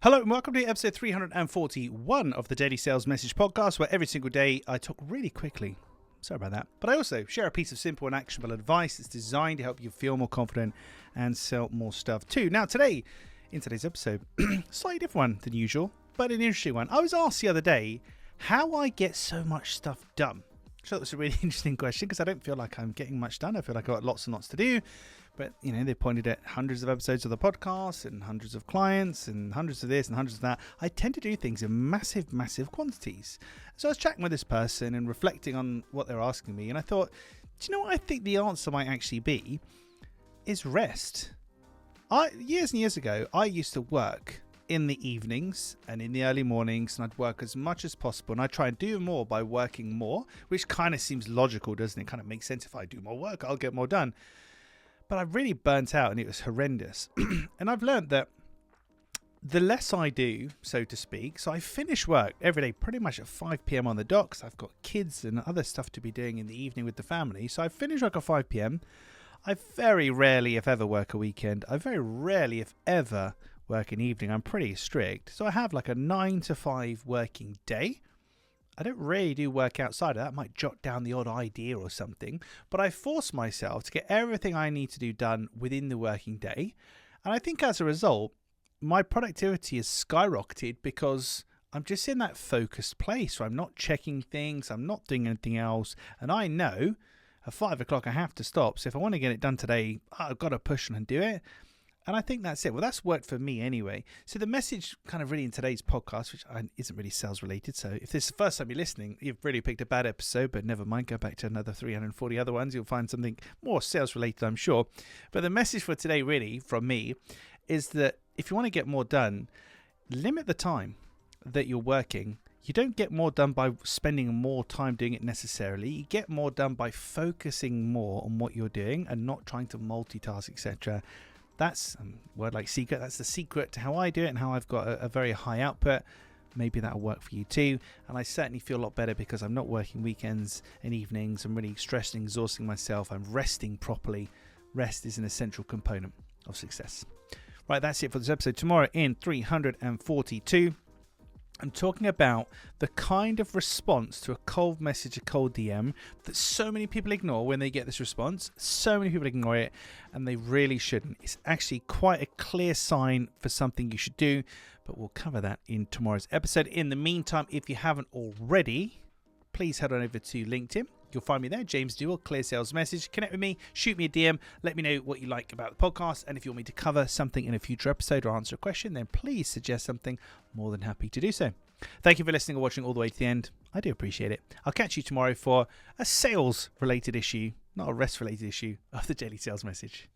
Hello and welcome to episode 341 of the Daily Sales Message Podcast, where every single day I talk really quickly. Sorry about that. But I also share a piece of simple and actionable advice that's designed to help you feel more confident and sell more stuff too. Now today, in today's episode, slightly different one than usual, but an interesting one. I was asked the other day how I get so much stuff done. I thought it was a really interesting question because I don't feel like I'm getting much done. I feel like I've got lots and lots to do. But, you know, they pointed at hundreds of episodes of the podcast and hundreds of clients and hundreds of this and hundreds of that. I tend to do things in massive, massive quantities. So I was chatting with this person and reflecting on what they're asking me. And I thought, do you know what I think the answer might actually be? Is rest. Years and years ago, I used to work in the evenings and in the early mornings, and I'd work as much as possible. And I try and do more by working more, which kind of seems logical, doesn't it? Kind of makes sense. If I do more work, I'll get more done. But I really burnt out and it was horrendous. And I've learned that the less I do, so to speak, so I finish work every day pretty much at 5 p.m. on the dot, because I've got kids and other stuff to be doing in the evening with the family. So I finish work at 5 p.m. I very rarely, if ever, work a weekend. I very rarely, if ever, work an evening. I'm pretty strict. So I have like a 9 to 5 working day. I don't really do work outside of that. I might jot down the odd idea or something, but I force myself to get everything I need to do done within the working day. And I think as a result, my productivity has skyrocketed because I'm just in that focused place where I'm not checking things, I'm not doing anything else. And I know at 5 o'clock I have to stop. So if I want to get it done today, I've got to push on and do it. And I think that's it. Well, that's worked for me anyway. So the message kind of really in today's podcast, which isn't really sales related. So if this is the first time you're listening, you've really picked a bad episode, but never mind. Go back to another 340 other ones. You'll find something more sales related, I'm sure. But the message for today really from me is that if you want to get more done, limit the time that you're working. You don't get more done by spending more time doing it necessarily. You get more done by focusing more on what you're doing and not trying to multitask, etc. That's a word like secret. That's the secret to how I do it and how I've got a very high output. Maybe that'll work for you too. And I certainly feel a lot better because I'm not working weekends and evenings. I'm really stressed and exhausting myself. I'm resting properly. Rest is an essential component of success. Right, that's it for this episode. Tomorrow in 342, I'm talking about the kind of response to a cold message, a cold DM that so many people ignore when they get this response. So many people ignore it and they really shouldn't. It's actually quite a clear sign for something you should do, but we'll cover that in tomorrow's episode. In the meantime, if you haven't already, please head on over to LinkedIn. You'll find me there, James Dewell, Clear Sales Message. Connect with me, shoot me a DM, let me know what you like about the podcast. And if you want me to cover something in a future episode or answer a question, then please suggest something. More than happy to do so. Thank you for listening or watching all the way to the end. I do appreciate it. I'll catch you tomorrow for a sales-related issue, not a rest-related issue, of the Daily Sales Message.